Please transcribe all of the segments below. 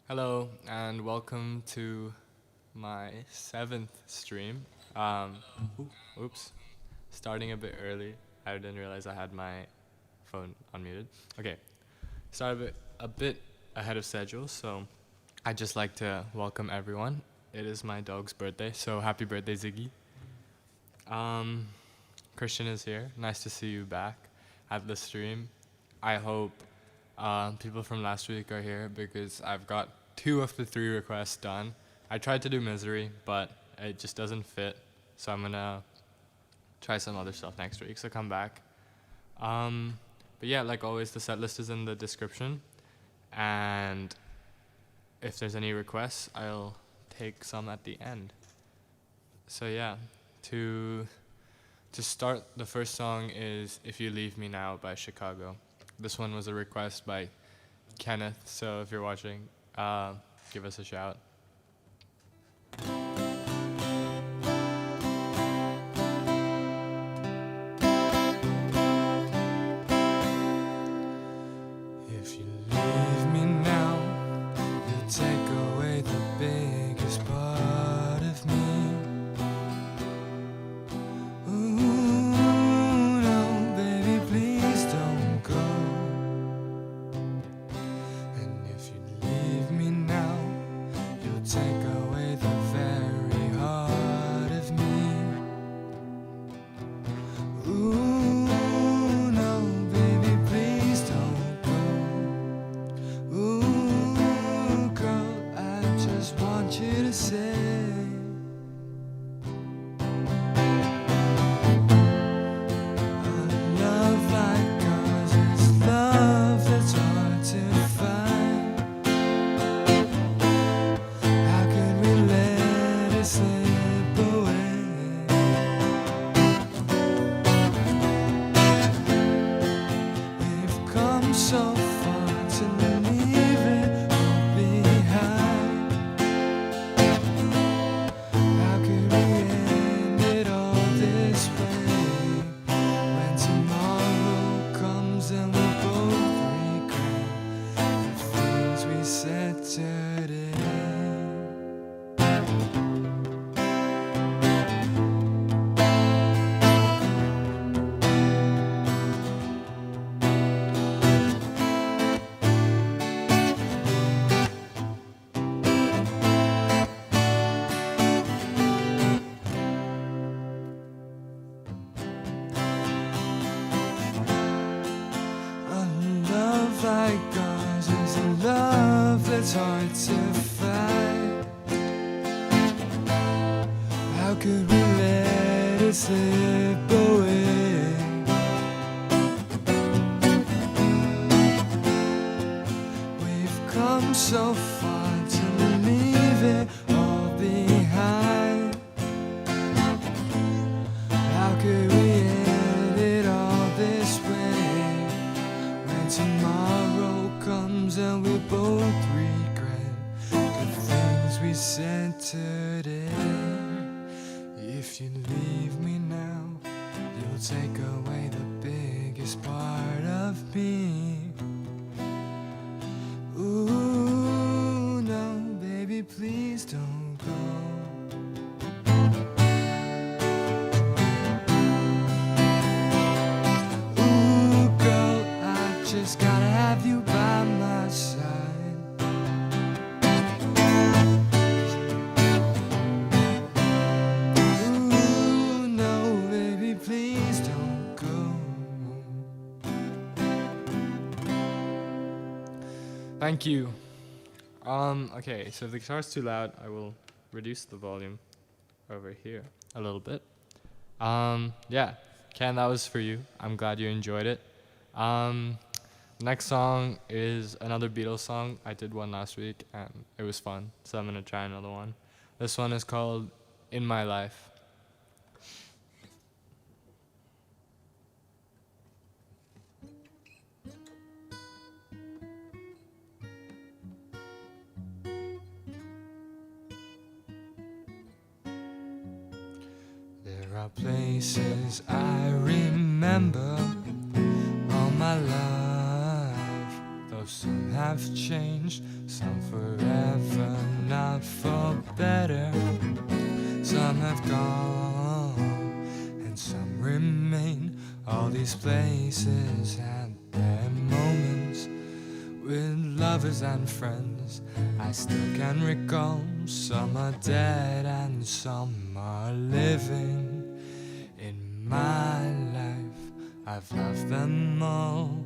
Hello and welcome to my seventh stream. Oops, starting a bit early. I didn't realize I had my phone unmuted. Okay, started a bit ahead of schedule, so I'd just like to welcome everyone. It is my dog's birthday, so happy birthday, Ziggy. Christian is here. Nice to see you back at the stream. I hope people from last week are here because I've got 2 of the 3 requests done. I tried to do Misery, but it just doesn't fit. So I'm gonna try some other stuff next week. So come back. But yeah, like always, the set list is in the description. And if there's any requests, I'll take some at the end. So yeah, to start, the first song is If You Leave Me Now by Chicago. This one was a request by Kenneth, so if you're watching, give us a shout. If you leave me now, you'll take away the biggest part of me. Ooh, no, baby, please don't go. And if you leave me now, you'll take away the very heart of me. Ooh, no, baby, please don't go. Ooh, girl, I just want you to say love like ours is love that's hard to find. How could we let it slip away? We've come so far to leave it all behind. How could we end it all this way? When tomorrow comes and we both regret the things we said today. A love like ours is a love that's hard to find. How could we let it slip away? We've come so far to leave it all behind. How could we end it all this way? When tomorrow comes and we both regret the things we said today. If you leave me now, you'll take away the biggest part of me. Ooh, no, baby, please don't go. Ooh, girl, I just gotta have you by my side. Ooh, no, baby, please don't go. Thank you. Okay, so if the guitar's too loud, I will reduce the volume over here a little bit. Yeah, Ken, that was for you. I'm glad you enjoyed it. Next song is another Beatles song. I did one last week and it was fun, so I'm gonna try another one. This one is called In My Life. There are places I remember all my life, though some have changed, some forever, not for better. Some have gone, and some remain. All these places had their moments with lovers and friends. I still can recall. Some are dead and some are living. In my life, I've loved them all.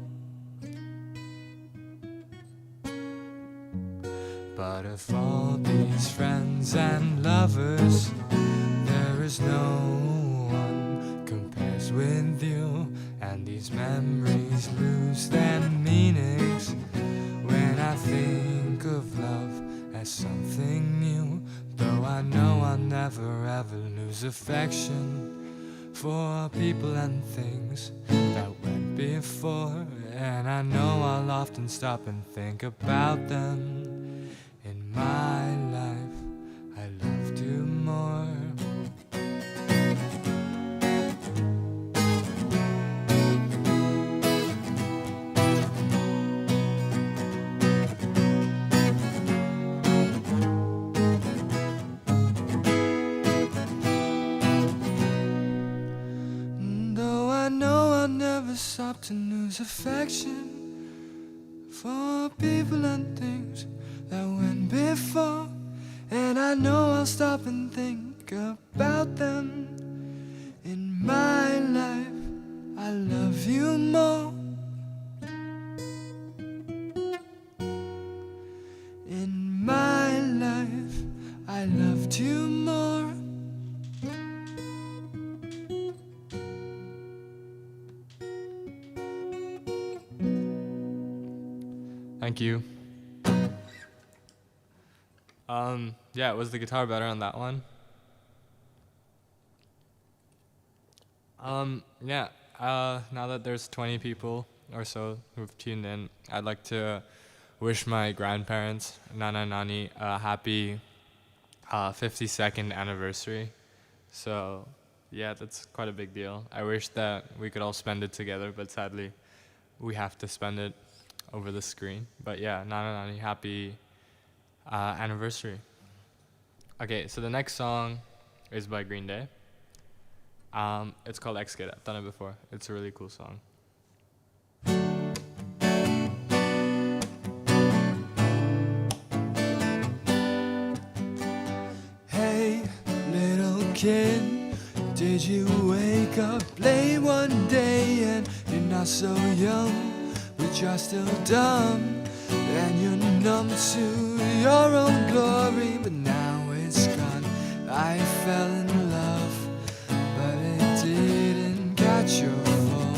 But of all these friends and lovers, there is no one compares with you. And these memories lose their meanings when I think of love as something new. Though I know I'll never ever lose affection for people and things that went before. And I know I'll often stop and think about them. In my life, I loved you more. Though I know I'll never stop to lose affection for people and things that went before. And I know I'll stop and think about them. In my life, I love you more. In my life, I loved you more. Thank you. Yeah, was the guitar better on that one? Now that there's 20 people or so who've tuned in, I'd like to wish my grandparents, Nana Nani, a happy 52nd anniversary. So, yeah, that's quite a big deal. I wish that we could all spend it together, but sadly, we have to spend it over the screen. But yeah, Nana Nani, happy anniversary. Okay, so the next song is by Greenday. It's called X-Kid. I've done it before. It's a really cool song. Hey, little kid, did you wake up late one day and you're not so young, but you're still dumb, and you're numb to your own glory, but now it's gone. I fell in love, but it didn't catch your fall.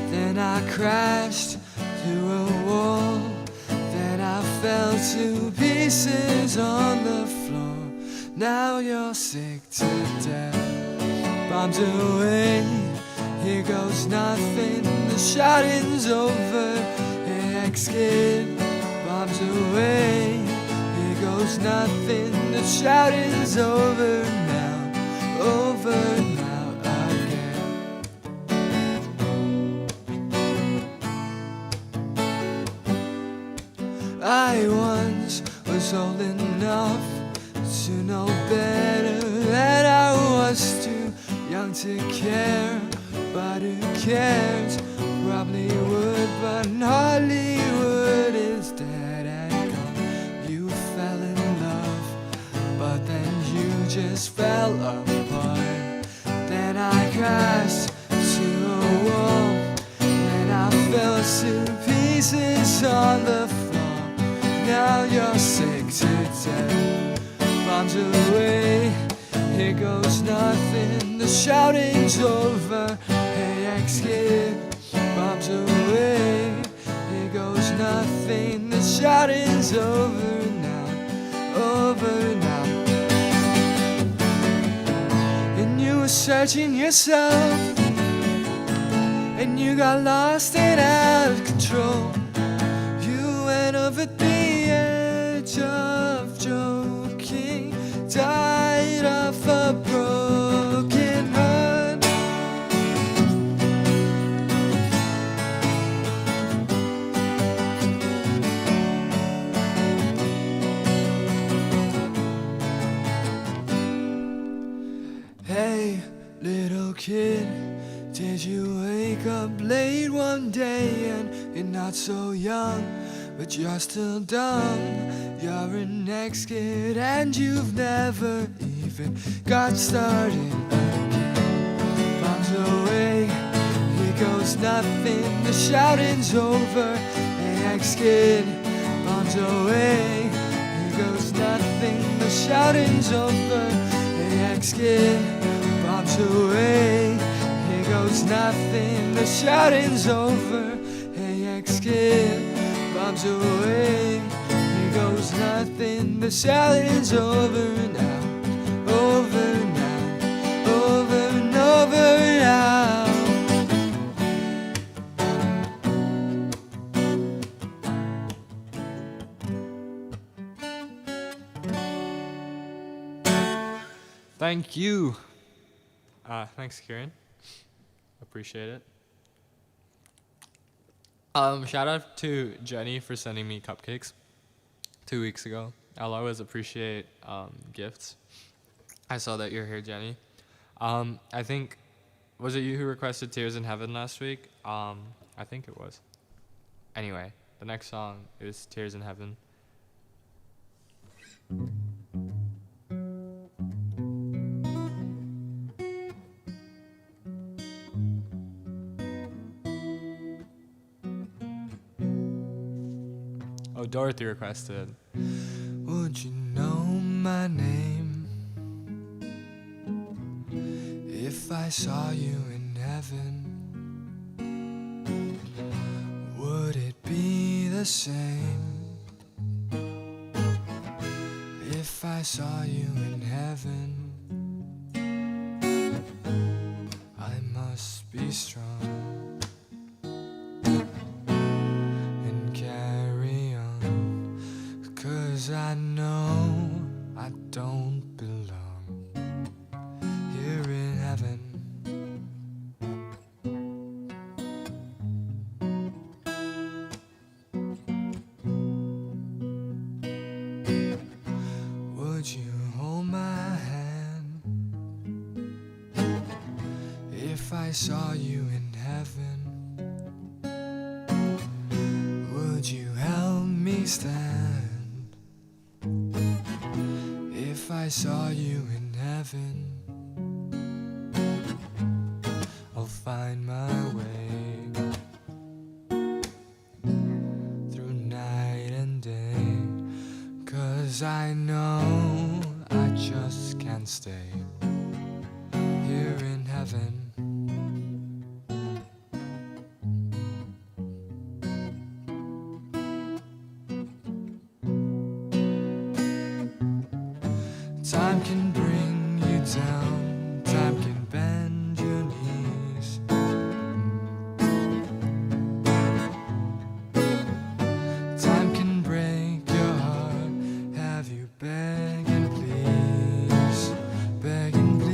Then I crashed through a wall. Then I fell to pieces on the floor. Now you're sick to death. Bombs away, here goes nothing. The shouting's over. Hey, X-Kid, bombs away, here goes nothing. The shouting's over now again. I once was old enough to know better, that I was too young to care. But who cares? Probably would, but hardly would. Is dead and gone. You fell in love, but then you just fell apart. Then I crashed to a wall. Then I fell to pieces on the floor. Now you're sick to death. Bombs away, here goes nothing. The shouting's over. Hey, X-Kid, bombs away, here goes nothing. The shouting's over now. And you were searching yourself, and you got lost and out of control. You went over the edge of joking, died of a broken heart. start so young, but you're still dumb. You're an ex-kid and you've never even got started again. Bombs away, here goes nothing, the shouting's over. Hey ex-kid, bombs away, here goes nothing, the shouting's over. Hey ex-kid, bombs away, here goes nothing, the shouting's over. Hey ex-kid, bombs away, here goes nothing, the shouting's over now, over now, over and over now. Thank you. Thanks, Kieran. Appreciate it. Shout out to Jenny for sending me cupcakes 2 weeks ago. I'll always appreciate gifts. I saw that you're here, Jenny. I think, was it you who requested Tears in Heaven last week? I think it was. Anyway, the next song is Tears in Heaven. Oh, Dorothy requested. Would you know my name if I saw you in heaven? Would it be the same if I saw you in heaven? I must be strong and carry on, 'cause I know I don't belong here in heaven. Would you hold my hand if I saw you in heaven? Would you help me stand if I saw you in heaven? I'll find my way through night and day, 'cause I know I just can't stay here in heaven. Time can bring you down, time can bend your knees. Time can break your heart, have you begging please, begging please.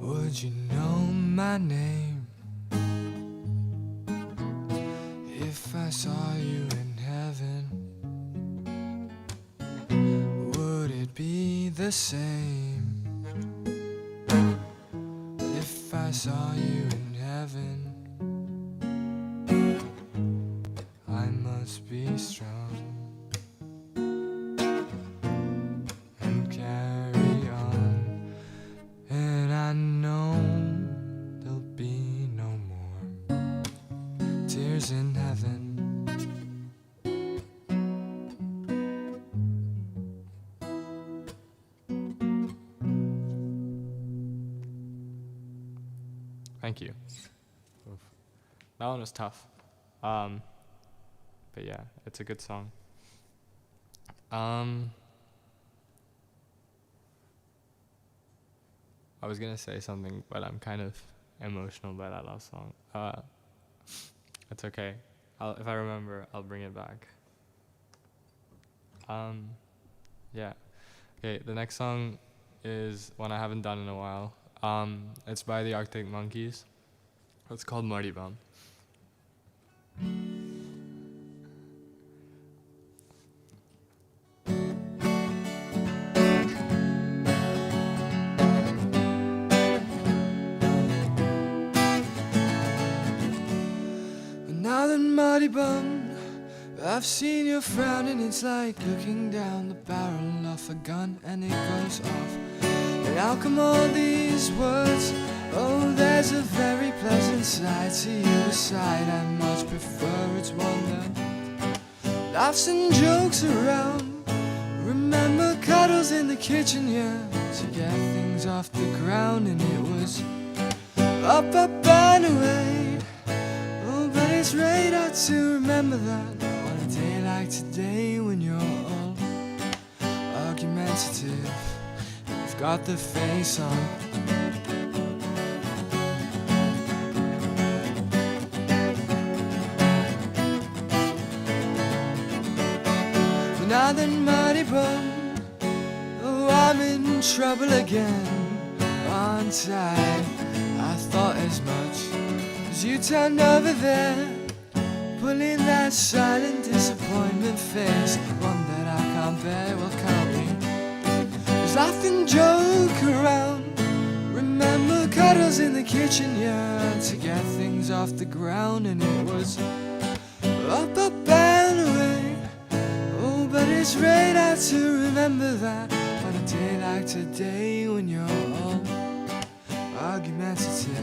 Would you know my name if I saw you in heaven? Would it be the same if I saw you in heaven? I must be strong and carry on, and I know there'll be no more tears in heaven. Thank you. Oof. That one was tough. But yeah, it's a good song. I was gonna say something, but I'm kind of emotional by that last song. It's okay. If I remember, I'll bring it back. Yeah. Okay, the next song is one I haven't done in a while. It's by the Arctic Monkeys. It's called Mardy Bum. Mardy bum, I've seen your frown and it's like looking down the barrel of a gun and it goes off. And how come all these words? Oh, there's a very pleasant side to you, a side I much prefer. It's one that laughs and jokes around. Remember cuddles in the kitchen, yeah, to get things off the ground. And it was up, up and away. Oh, but it's radar to remember that on a day like today when you're all argumentative and you've got the face on. Now then, Mardy bum, oh, I'm in trouble again, aren't I? I thought as much as you turned over there, pulling that silent disappointment face, one that I can't bear. Well, can't we just laugh and joke around? Remember cuddles in the kitchen, yeah, to get things off the ground. And it was up, up and away. But it's radar to remember that on a day like today when you're all argumentative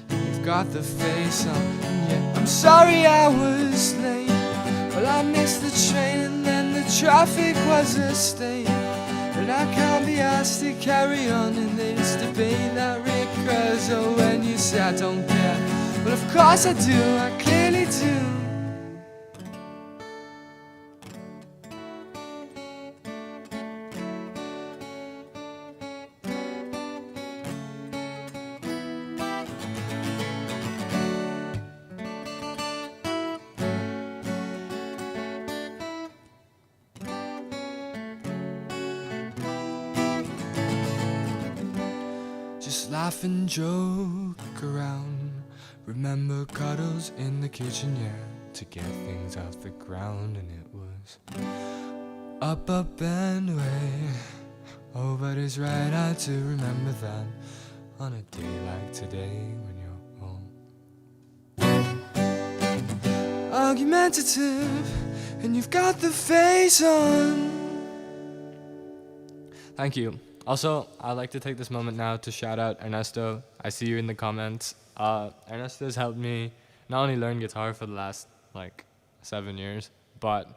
and you've got the face on. And yeah, I'm sorry I was late. Well, I missed the train and then the traffic was a stain. And I can't be asked to carry on in this debate that recurs. Oh, when you say I don't care, well, of course I do, I clearly do. Just laugh and joke around. Remember cuddles in the kitchen, yeah, to get things off the ground. And it was up, up and away. Oh, but it's right hard to remember that on a day like today when you're all argumentative and you've got the face on. Thank you. Also, I'd like to take this moment now to shout out Ernesto. I see you in the comments. Ernesto's helped me not only learn guitar for the last 7 years, but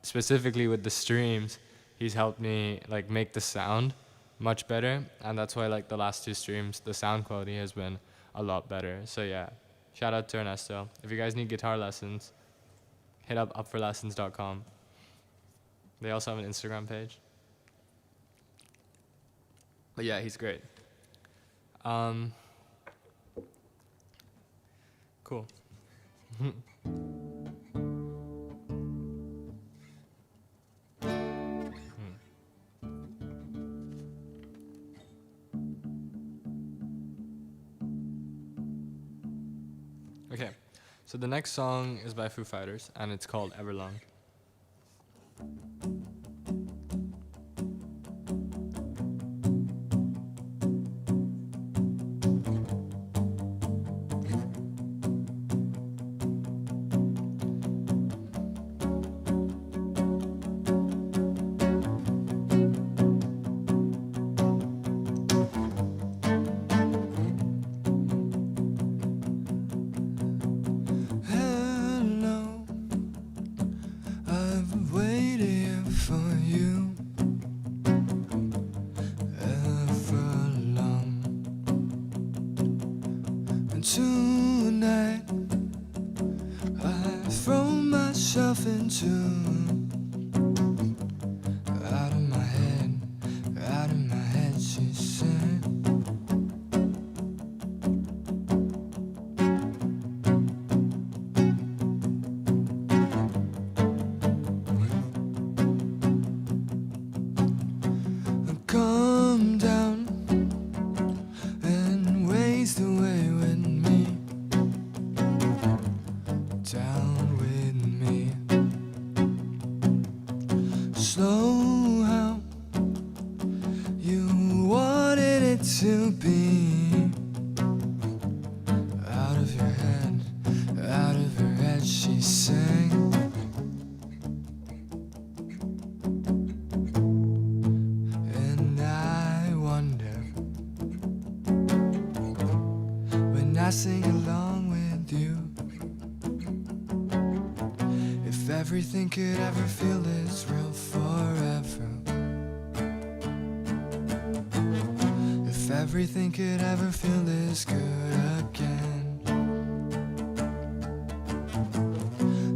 specifically with the streams, he's helped me make the sound much better, and that's why the last 2 streams, the sound quality has been a lot better. So yeah, shout out to Ernesto. If you guys need guitar lessons, hit up upforlessons.com. They also have an Instagram page. But yeah, he's great. Cool. Okay, so the next song is by Foo Fighters, and it's called Everlong. Tonight I throw myself into out of my head, she said. Come down and waste away with me. Down with me. Slow how you wanted it to be. Out of your head, she sing along with you. If everything could ever feel this real forever, if everything could ever feel this good again,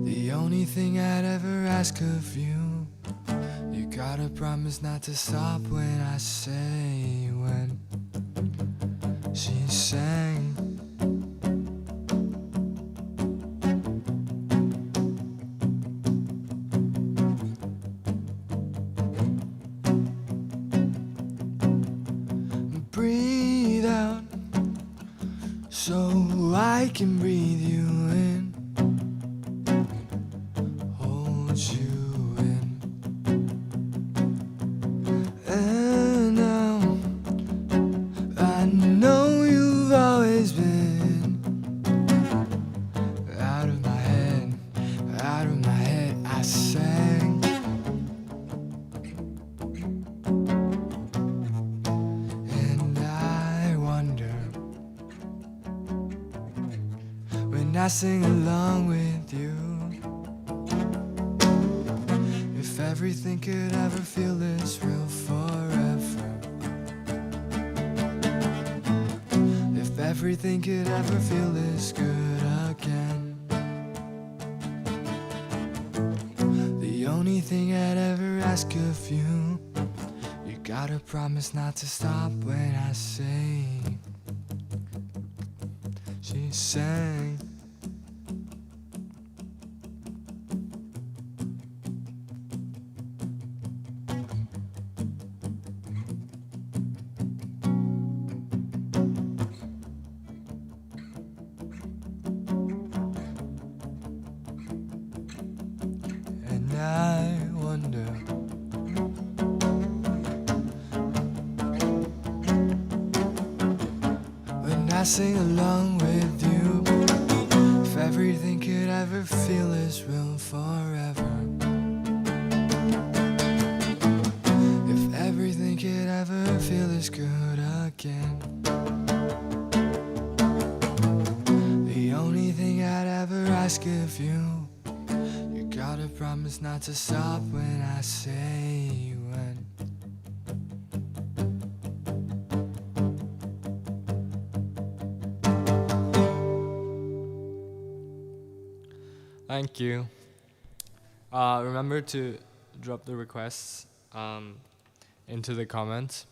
the only thing I'd ever ask of you, you gotta promise not to stop when I say when. She sang. Breathe out so I can breathe you in, hold you in. And now I know you've always been out of my head, out of my head. I sang. And I wonder when I sing along with you, if everything could ever feel this real forever, if everything could ever feel this good again, the only thing I'd ever ask of you, you gotta promise not to stop when I say. She sang. And I wonder when I sing along with you, if everything could ever feel as real forever, if everything could ever feel as good again, the only thing I'd ever ask of you, you gotta promise not to stop when I say when. Thank you. Remember to drop the requests into the comments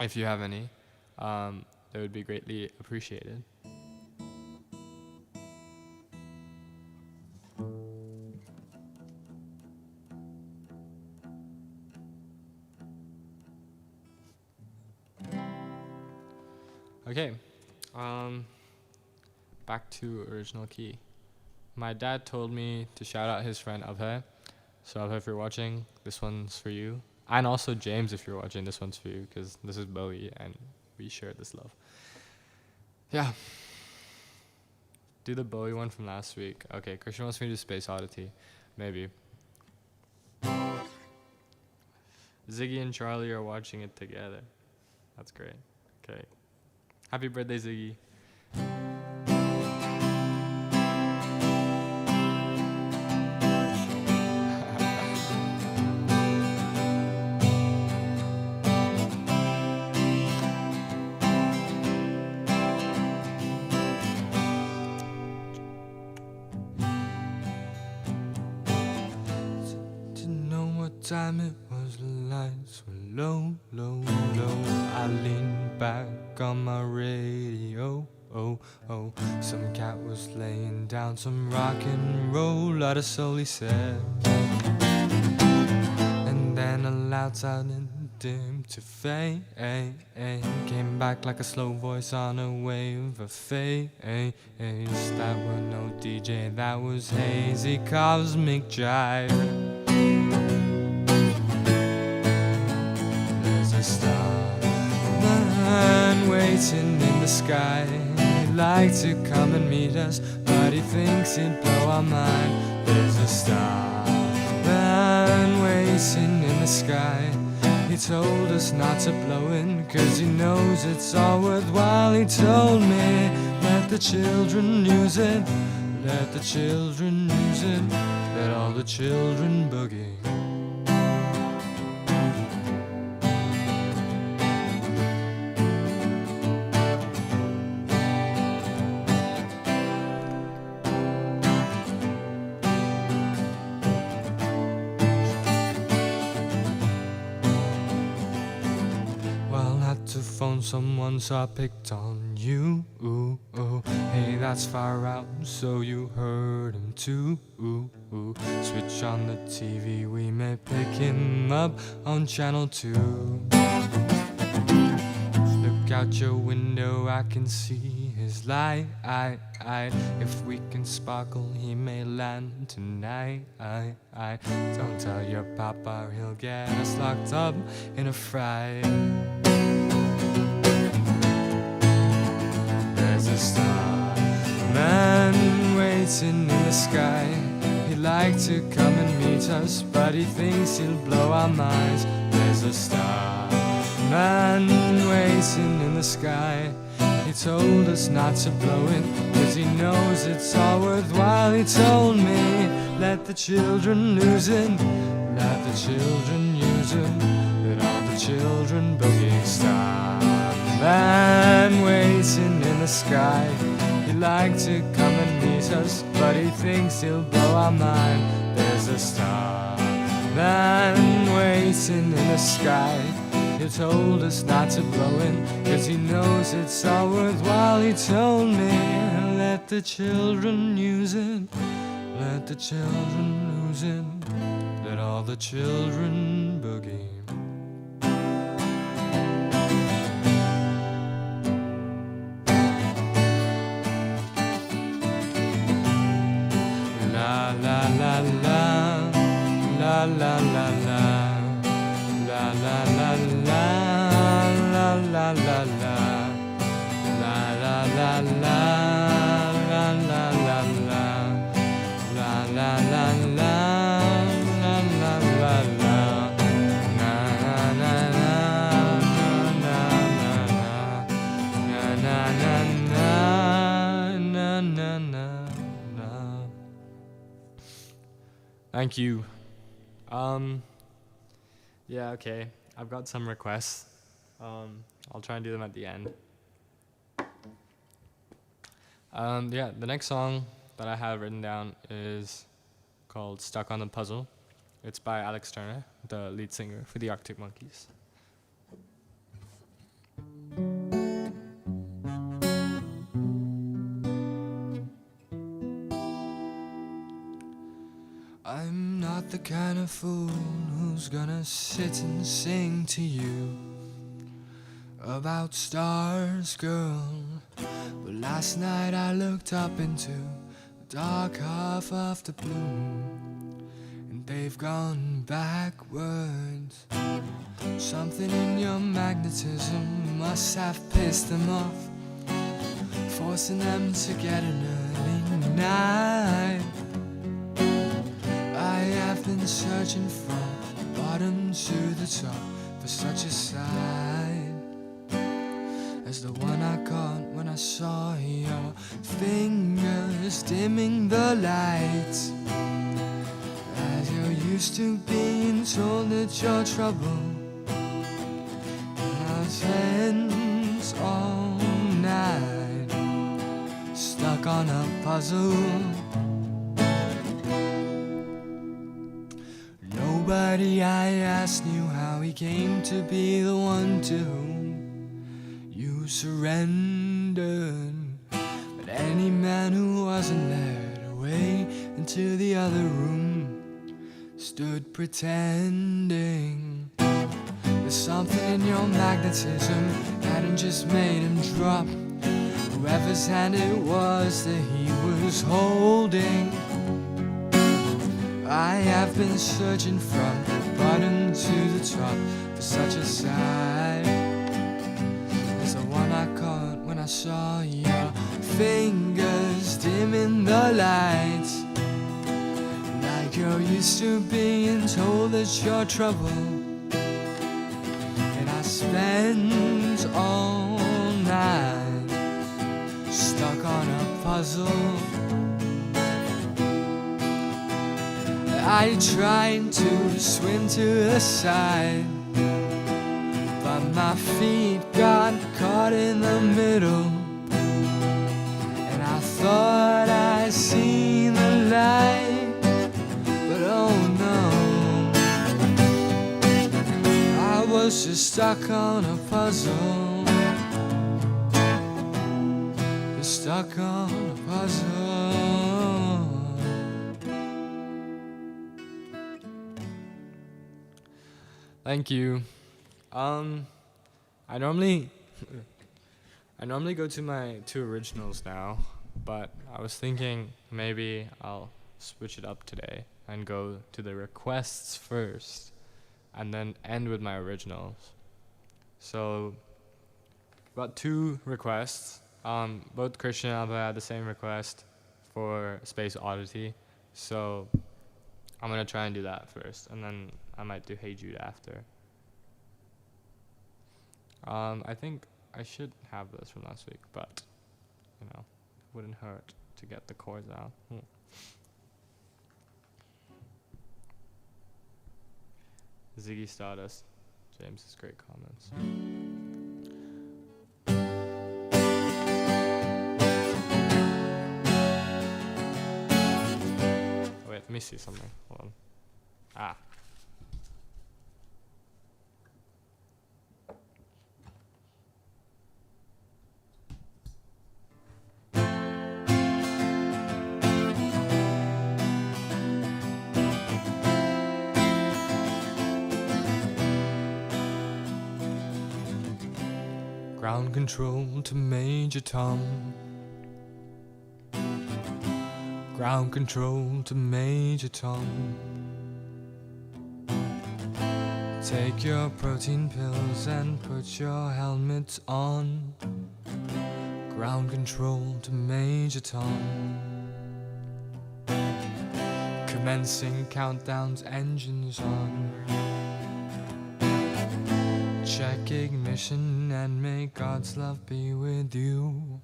if you have any. That would be greatly appreciated. Okay, back to original key. My dad told me to shout out his friend Abhay. So Abhay, if you're watching, this one's for you. And also James, if you're watching, this one's for you, because this is Bowie and we share this love. Yeah. Do the Bowie one from last week. Okay, Christian wants me to do Space Oddity. Maybe. Ziggy and Charlie are watching it together. That's great. Okay. Happy birthday, Ziggy. Time it was, the lights were low, low, low. I leaned back on my radio. Oh, oh, some cat was laying down some rock and roll, lot of soul, he said. And then a loud sound and dim to fade, came back like a slow voice on a wave of fade. That was no DJ, that was hazy cosmic jive. Starman waiting in the sky. He'd like to come and meet us, but he thinks he'd blow our mind. There's a starman waiting in the sky. He told us not to blow it, 'cause he knows it's all worthwhile. He told me, let the children use it, let the children use it, let all the children boogie. To phone someone, so I picked on you. Ooh, ooh. Hey, that's far out, so you heard him too. Ooh, ooh. Switch on the TV, we may pick him up on channel 2. Look out your window, I can see his light. If we can sparkle, he may land tonight. Don't tell your papa, he'll get us locked up in a fright. There's a starman waiting in the sky. He'd like to come and meet us, but he thinks he'll blow our minds. There's a starman waiting in the sky. He told us not to blow it, 'cause he knows it's all worthwhile. He told me, let the children lose it, let the children use it, let all the children boogie. Starman waiting in the sky. He'd like to come and meet us, but he thinks he'll blow our mind. There's a starman waiting in the sky. He told us not to blow it, 'cause he knows it's all worthwhile. He told me, let the children use it, let the children lose it, let all the children boogie. La la la la, la la la la, la la la la, la la la la, la la la la, la la la la, la la la la, la la la la, na na na na, na na na na, na na na. Thank you. Yeah, okay. I've got some requests. I'll try and do them at the end. Yeah, the next song that I have written down is called Stuck on the Puzzle. It's by Alex Turner, the lead singer for the Arctic Monkeys. I'm not the kind of fool who's gonna sit and sing to you about stars, girl. But last night I looked up into the dark half of the blue, and they've gone backwards. Something in your magnetism must have pissed them off, forcing them to get an early night. I have been searching from the bottom to the top for such a sight as the one I caught when I saw your fingers dimming the lights. As you're used to being told that you're trouble, and our friends all night stuck on a puzzle. Nobody I asked knew how he came to be the one to whom you surrendered. But any man who wasn't led away into the other room stood pretending. There's something in your magnetism hadn't just made him drop whoever's hand it was that he was holding. I have been searching from the bottom to the top for such a sight as the one I caught when I saw your fingers dimming the lights. Like you're used to being told that you're trouble, spend all night stuck on a puzzle. I tried to swim to the side, but my feet got caught in the middle, and I thought I seen the light, but oh no, I was just stuck on a puzzle, stuck on a puzzle. Thank you. I normally go to my two originals now, but I was thinking maybe I'll switch it up today and go to the requests first and then end with my originals. So got two requests. Both Christian and Alba had the same request for Space Oddity, so I'm gonna try and do that first, and then I might do Hey Jude after. I think I should have this from last week, but you know, it wouldn't hurt to get the chords out. Ziggy Stardust, James's great comments. Wait, let me see something. Hold on. Ah. Ground control to Major Tom. Ground control to Major Tom. Take your protein pills and put your helmets on. Ground control to Major Tom. Commencing countdowns, engines on. Check ignition and may God's love be with you.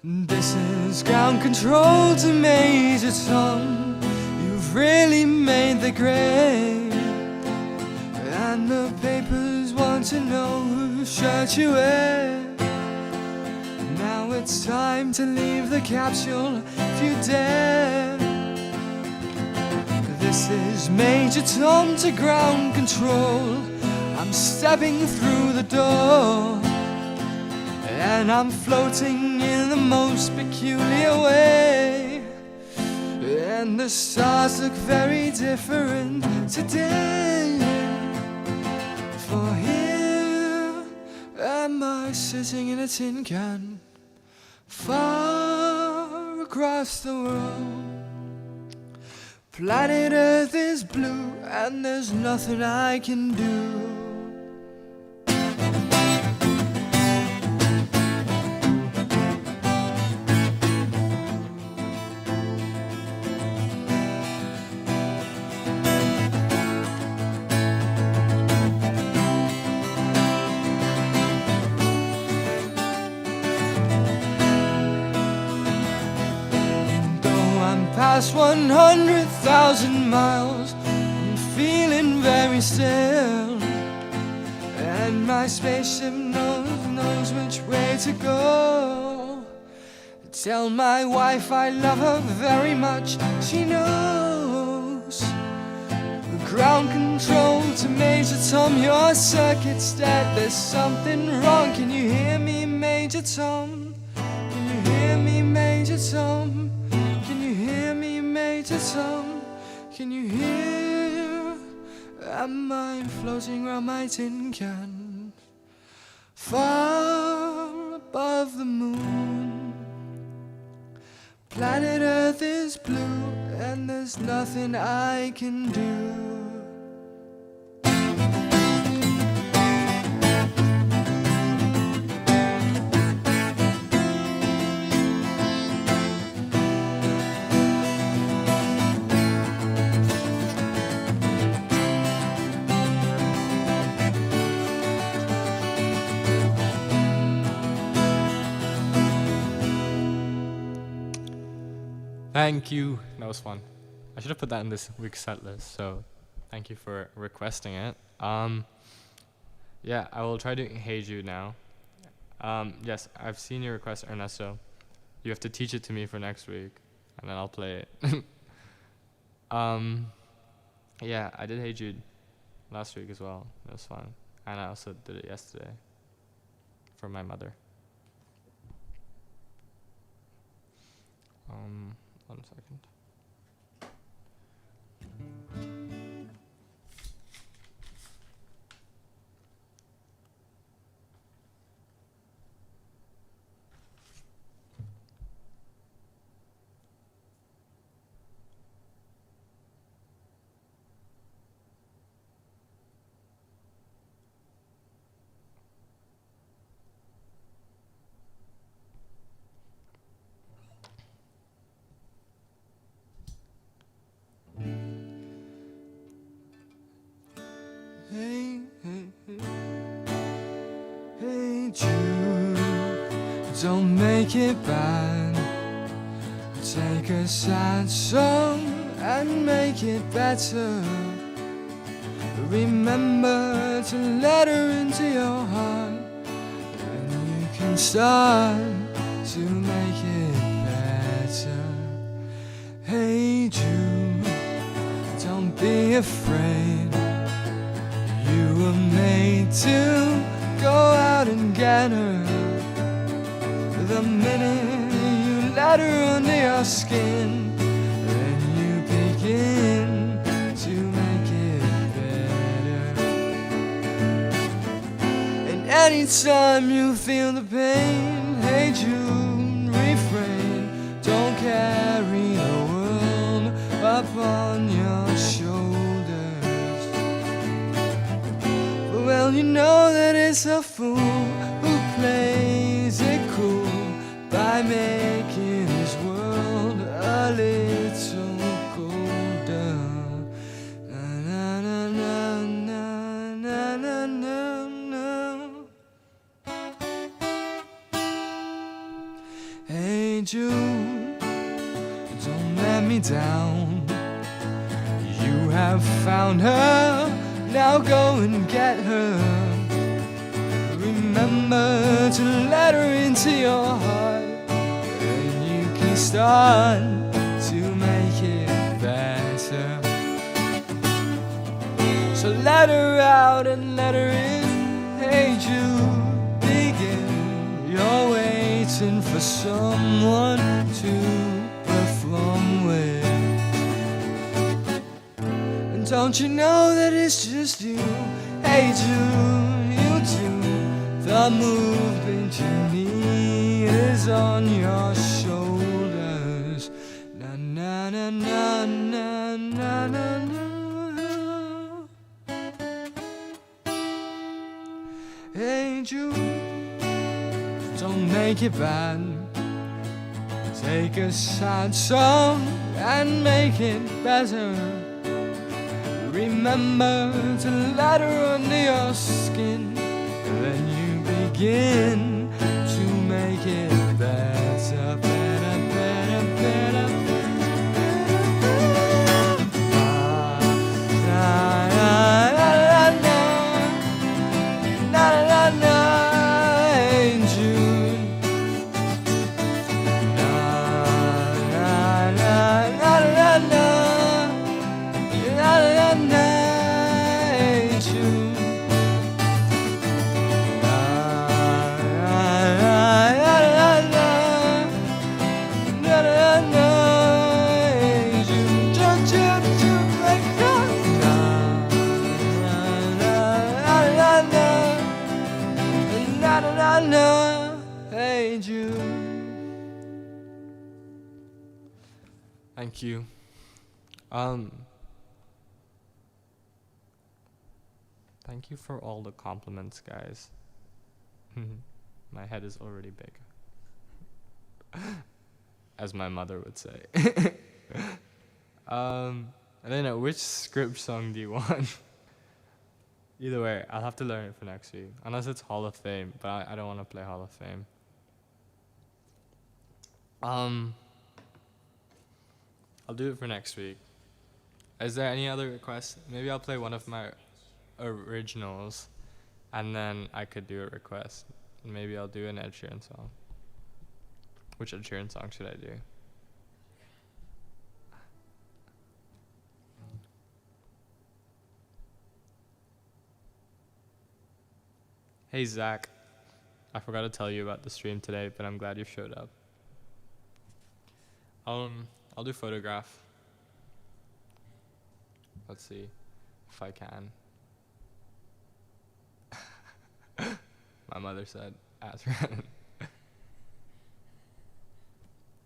This is ground control to Major Tom. You've really made the grade, and the papers want to know whose shirt you wear. Now it's time to leave the capsule if you dare. This is Major Tom to ground control. I'm stepping through the door, and I'm floating in the most peculiar way. And the stars look very different today. For here am I sitting in a tin can, far across the world. Planet Earth is blue, and there's nothing I can do. Past 100,000 miles, I'm feeling very still, and my spaceship knows which way to go. Tell my wife I love her very much, she knows. Ground control to Major Tom, your circuit's dead, there's something wrong. Can you hear me, Major Tom? Can you hear me, Major Tom? Major Tom, can you hear? Am I floating around my tin can, far above the moon? Planet Earth is blue, and there's nothing I can do. Thank you. That was fun. I should have put that in this week's set list. So, thank you for requesting it. Yeah, I will try doing Hey Jude now. Yes, I've seen your request, Ernesto. You have to teach it to me for next week, and then I'll play it. Yeah, I did Hey Jude last week as well. It was fun, and I also did it yesterday for my mother. 1 second. Hey, hey, hey. Hey Jude, don't make it bad. Take a sad song and make it better. Remember to let her into your heart, and you can start to make it better. Hey Jude, don't be afraid. You were made to go out and get her. The minute you let her under your skin, then you begin to make it better. And anytime you feel the pain, hey Jude, refrain. Don't carry the world upon your shoulders. Well, you know that it's a fool who plays it cool by making his world a little colder. Na na na na na na na na. Hey Jude, don't let me down. You have found her. Now go and get her. Remember to let her into your heart, and you can start to make it better. So let her out and let her in. Hey Jude, begin. You're waiting for someone to perform with. Don't you know that it's just you? Hey Jude, you do. The movement you need is on your shoulders. Na na na na na na na na. Hey Jude, don't make it bad. Take a sad song and make it better. Remember to let her under your skin, then you begin to make it better, better, better, better, Thank you. Thank you for all the compliments, guys. My head is already big, as my mother would say. I don't know, which script song do you want? Either way, I'll have to learn it for next week, unless it's Hall of Fame, but I don't want to play Hall of Fame. I'll do it for next week. Is there any other requests? Maybe I'll play one of my originals, and then I could do a request. Maybe I'll do an Ed Sheeran song. Which Ed Sheeran song should I do? Hey Zach, I forgot to tell you about the stream today, but I'm glad you showed up. I'll do Photograph. Let's see if I can. My mother said, ask Rhiannon.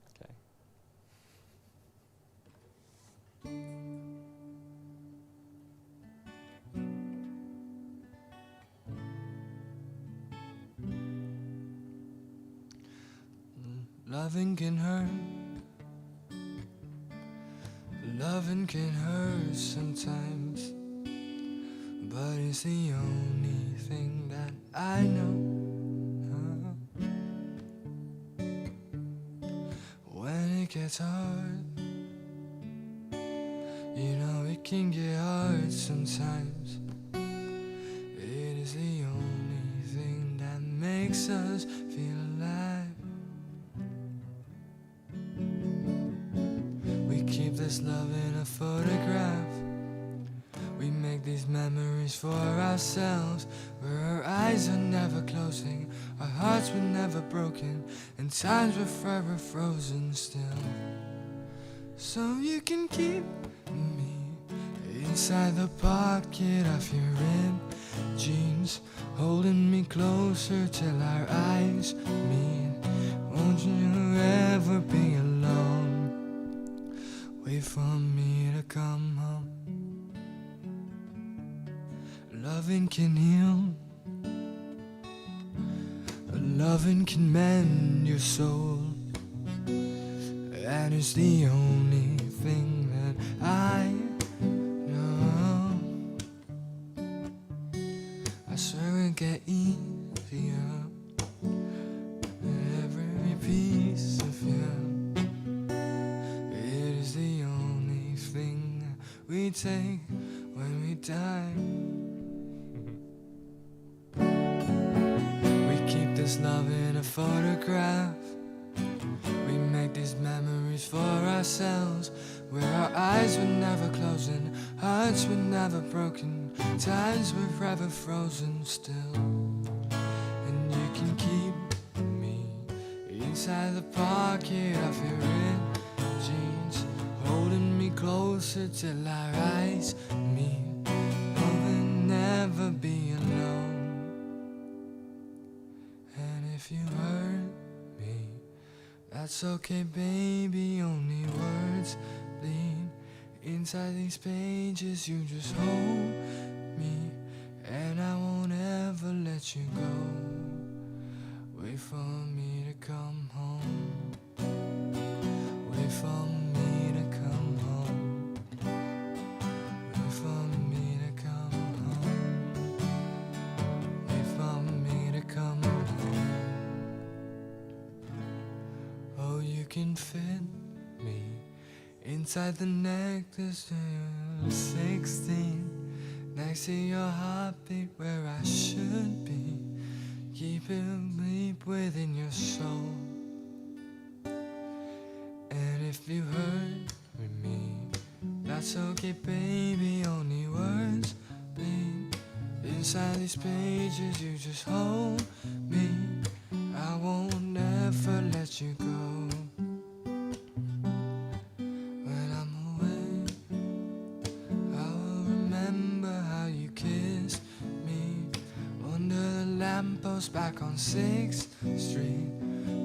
Okay. Loving can hurt. Loving can hurt sometimes, but it's the only thing that I know. When it gets hard, you know it can get hard sometimes. It is the only thing that makes us feel alive. We keep this love in a photograph. We make these memories for ourselves, where our eyes are never closing, our hearts were never broken, and times were forever frozen still. So you can keep me inside the pocket of your ripped jeans, holding me closer till our eyes meet. Won't you ever be alone? Wait for me to come home. Loving can heal, loving can mend your soul, and it's the only thing that I know. I swear it'll get easier, every piece of you. It is the only thing that we take when we die. This love in a photograph. We make these memories for ourselves, where our eyes were never closing, hearts were never broken, times were forever frozen still. And you can keep me inside the pocket of your ripped jeans, holding me closer till our eyes meet. We'll never be alone. If you hurt me, that's okay, baby. Only words bleed inside these pages. You just hold me, and I won't ever let you go. Wait for me to come home. Wait for me to come home. Wait for me to come home. Wait for me to come home. Oh, you can fit me inside the necklace when you're 16, next to your heartbeat where I should be. Keep it deep within your soul. And if you hurt me, that's okay, baby. Only words bleed inside these pages. You just hold me, I won't ever let you go. When I'm away, I will remember how you kissed me under the lamppost back on 6th Street,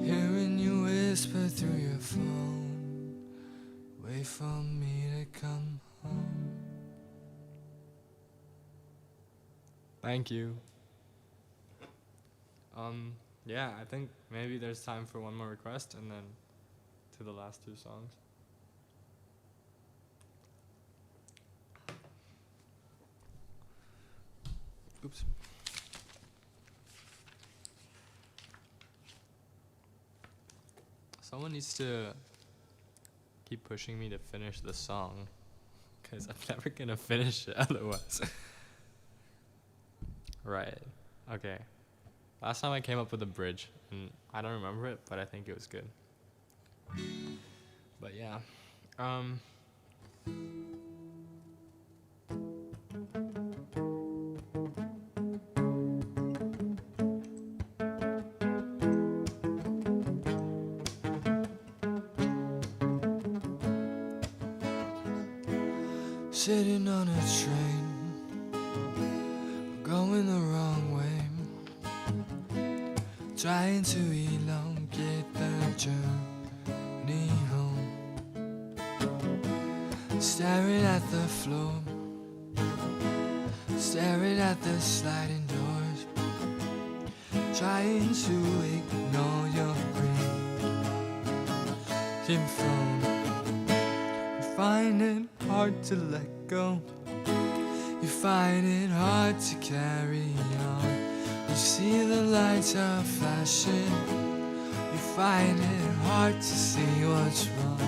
hearing you whisper through your phone. Wait for me to come home. Thank you. Yeah, I think maybe there's time for one more request and then to the last two songs. Oops. Someone needs to keep pushing me to finish the song, because I'm never gonna finish it otherwise. Right. Okay. Last time I came up with a bridge, and I don't remember it, but I think it was good. But yeah. Sitting on a train, going the wrong way, trying to elongate the journey home, staring at the floor, staring at the sliding doors, trying to ignore your ringing phone. You find it hard to let go, you find it hard to carry on. You see the lights are flashing, you find it hard to see what's wrong.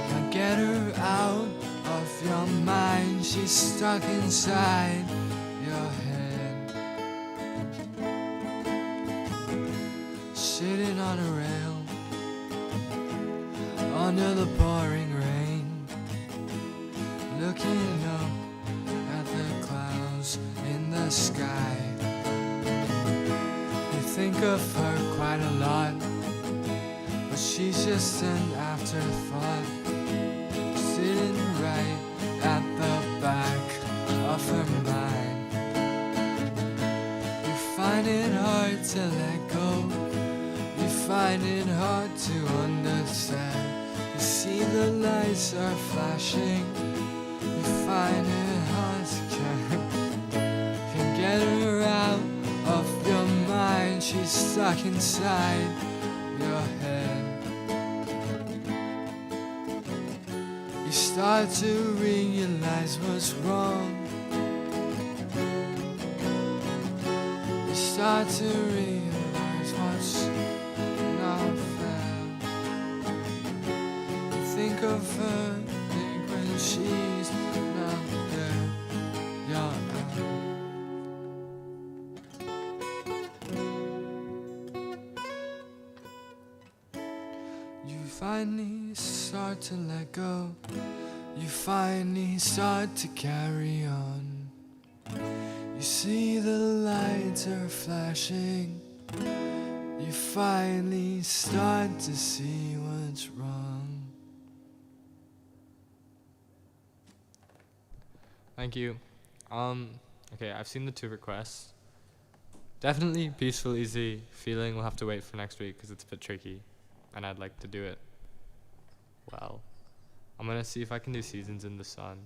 Can't get her out of your mind, she's stuck inside your head. Sitting on a rail, under the pouring rain, looking up at the clouds in the sky. You think of her quite a lot, but she's just an afterthought, sitting right at the back of her mind. You find it hard to let go, you find it hard to understand. You see the lights are flashing, you find it hard to can't get her out of your mind, she's stuck inside your head. You start to realize what's wrong, you start to realize what's not fair. You think of her, think when she's not there, you're out. You finally start to let go, you finally start to carry on. You see the lights are flashing, you finally start to see what's wrong. Thank you. Okay, I've seen the 2 requests. Definitely Peaceful Easy Feeling will have to wait for next week because it's a bit tricky, and I'd like to do it well. I'm gonna see if I can do Seasons in the Sun.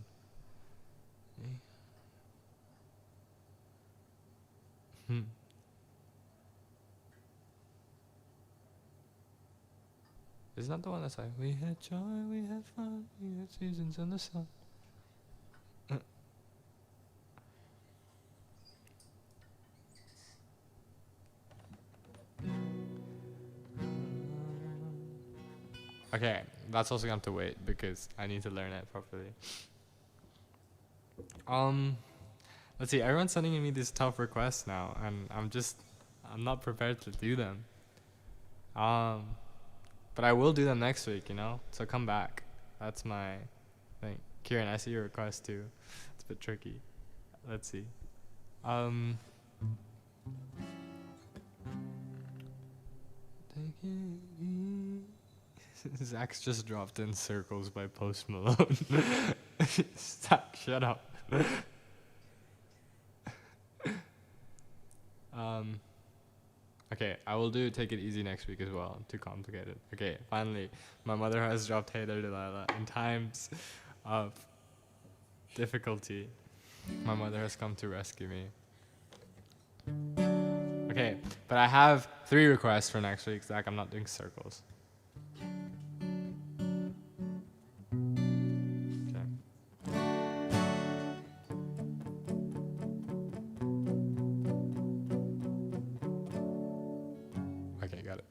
Isn't that the one that's like, we had joy, we had fun, we had seasons in the sun? Okay, that's also gonna have to wait because I need to learn it properly. Let's see, everyone's sending me these tough requests now, and I'm not prepared to do them. But I will do them next week, you know? So come back. That's my thing. Kieran, I see your request too. It's a bit tricky. Let's see. Zach's just dropped in Circles by Post Malone. Zach, shut up. Okay, I will do Take It Easy next week as well. Too complicated. Okay, finally, my mother has dropped Hey There Delilah. In times of difficulty, my mother has come to rescue me. Okay, but I have 3 requests for next week, Zach. I'm not doing Circles. Okay, got it.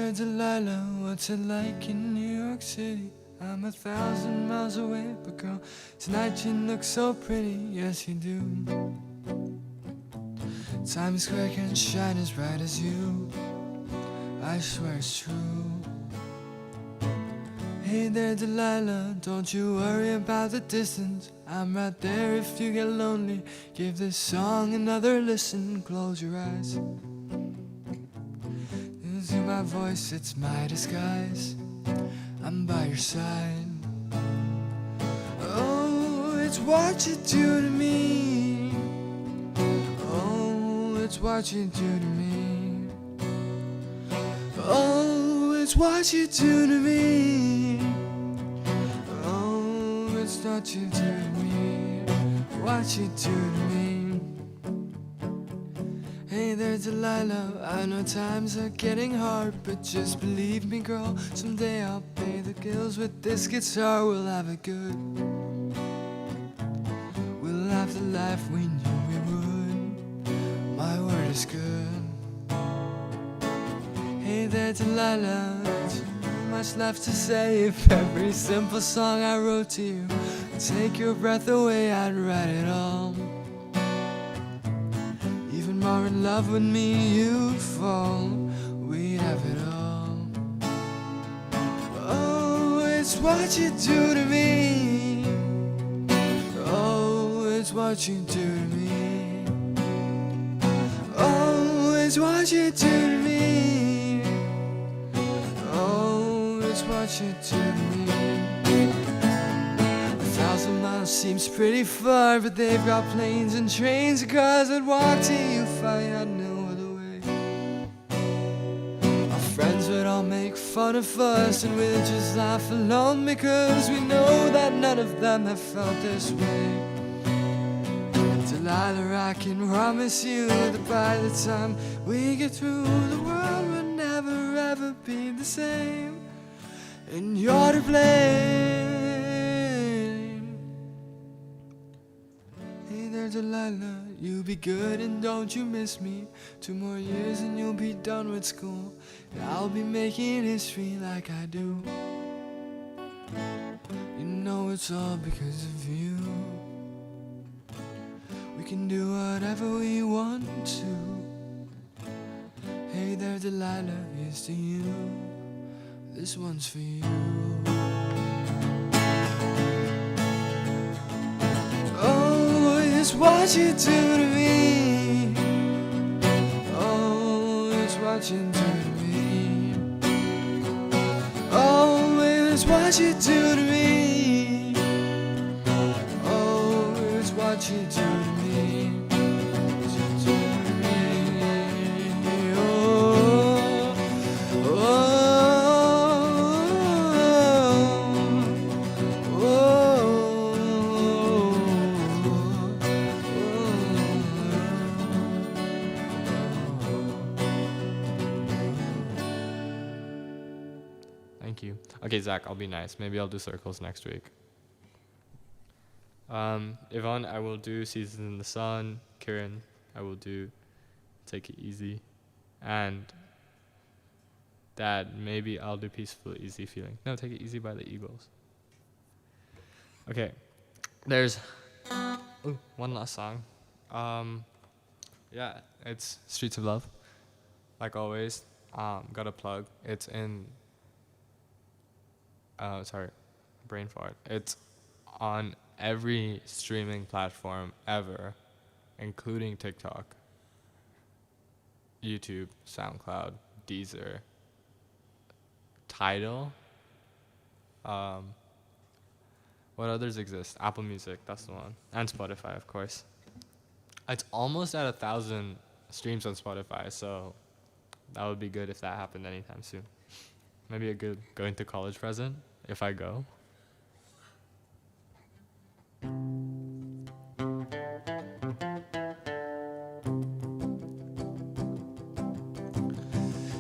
there, Delilah, what's it like in New York City? I'm 1,000 miles away, but girl, tonight you look so pretty, yes you do. Times Square can shine as bright as you, I swear it's true. Hey there, Delilah, don't you worry about the distance. I'm right there if you get lonely. Give this song another listen, close your eyes. To my voice, it's my disguise. I'm by your side. Oh, it's what you do to me. Oh, it's what you do to me. Oh, it's what you do to me. Oh, it's what you do to me. What you do to me. Hey there, Delilah, I know times are getting hard, but just believe me, girl, someday I'll pay the bills with this guitar. We'll have it good. We'll have the life we knew we would. My word is good. Hey there, Delilah, too much left to say. If every simple song I wrote to you would take your breath away, I'd write it all. More in love with me, you'd fall. We'd have it all. Oh, it's what you do to me. Oh, it's what you do to me. Oh, it's what you do to me. Oh, it's what you do to me. 1,000 miles seems pretty far, but they've got planes and trains and cars that walk to you. If I had no other way, our friends would all make fun of us, and we'd just laugh alone, because we know that none of them have felt this way. Delilah, I can promise you that by the time we get through, the world will never ever be the same, and you're to blame. Hey there, Delilah, you be good and don't you miss me. 2 more years and you'll be done with school, and I'll be making history like I do. You know it's all because of you. We can do whatever we want to. Hey there, Delilah, here's to you. This one's for you. Oh, it's what you do to me. Oh, it's what you do to me. Oh, it's what you do to me. Oh, it's what you do to me. Okay, Zach, I'll be nice. Maybe I'll do circles next week. Yvonne, I will do Seasons in the Sun. Kieran, I will do Take It Easy. And Dad, maybe I'll do Peaceful, Easy Feeling. No, Take It Easy by the Eagles. Okay, there's one last song. Yeah, it's Streets of Love. Like always, got a plug. It's in... brain fart. It's on every streaming platform ever, including TikTok, YouTube, SoundCloud, Deezer, Tidal. What others exist? Apple Music, that's the one. And Spotify, of course. It's almost at 1,000 streams on Spotify, so that would be good if that happened anytime soon. Maybe a good going to college present, if I go.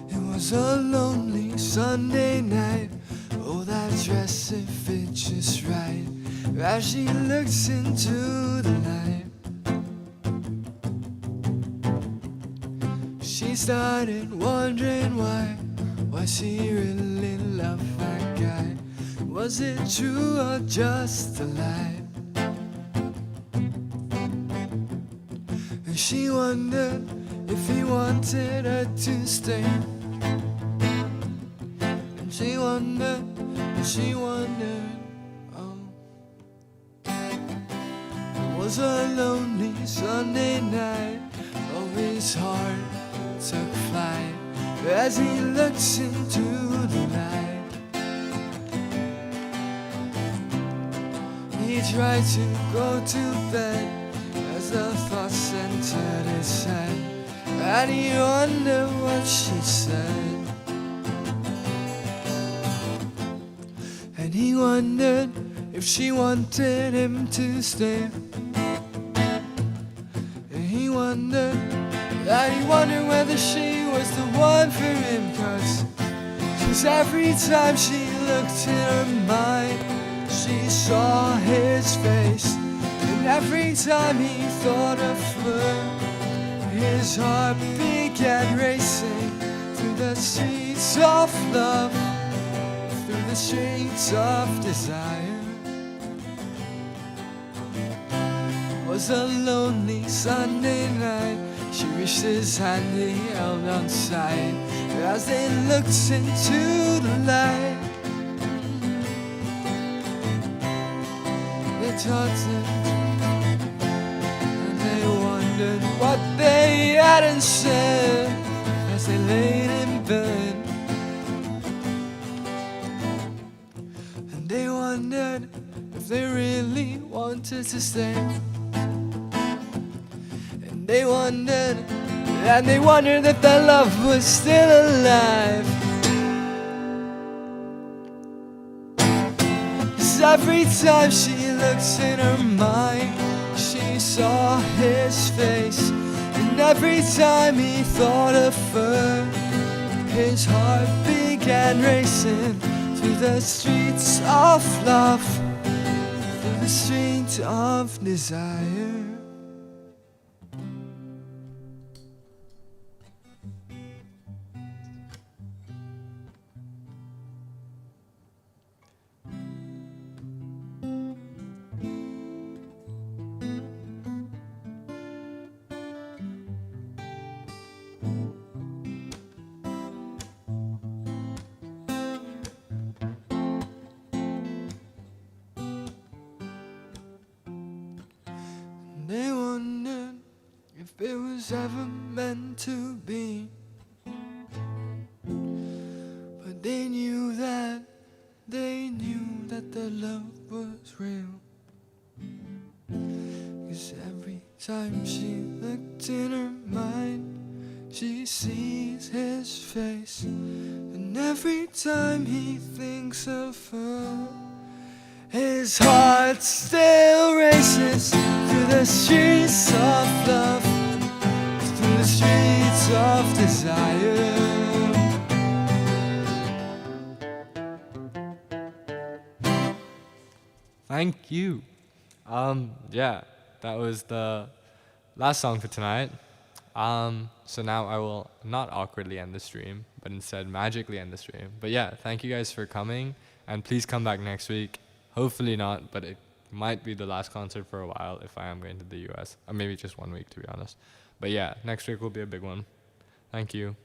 It was a lonely Sunday night. Oh, that dress, it fit just right. As she looked into the light, she started wondering why Was he really love that guy? Was it true or just a lie? And she wondered if he wanted her to stay. And she wondered, oh. It was a lonely Sunday night. Oh, his heart took flight as he looked into the light. He tried to go to bed as the thoughts entered his head, and he wondered what she said. And he wondered if she wanted him to stay. And he wondered whether she was the one for him, 'cause every time she looked in her mind, she saw his face. And every time he thought of her, his heart began racing through the streets of love, through the streets of desire. It was a lonely Sunday night. She reached his hand, he held on tight as they looked into the light. They talked and they wondered what they hadn't said as they laid in bed. And they wondered if they really wanted to stay. And they wondered if their love was still alive. 'Cause every time she looked in her mind, she saw his face. And every time he thought of her, his heart began racing through the streets of love, through the streets of desire. They wondered if it was ever meant to be, but they knew that their love was real. 'Cause every time she looked in her mind, she sees his face. And every time he thinks of her, his heart still races through the streets of love, through the streets of desire. Thank you. Yeah, that was the last song for tonight. So now I will not awkwardly end the stream, but instead magically end the stream. But yeah, thank you guys for coming, and please come back next week. Hopefully not, but it might be the last concert for a while if I am going to the US. Or maybe just 1 week, to be honest. But yeah, next week will be a big one. Thank you.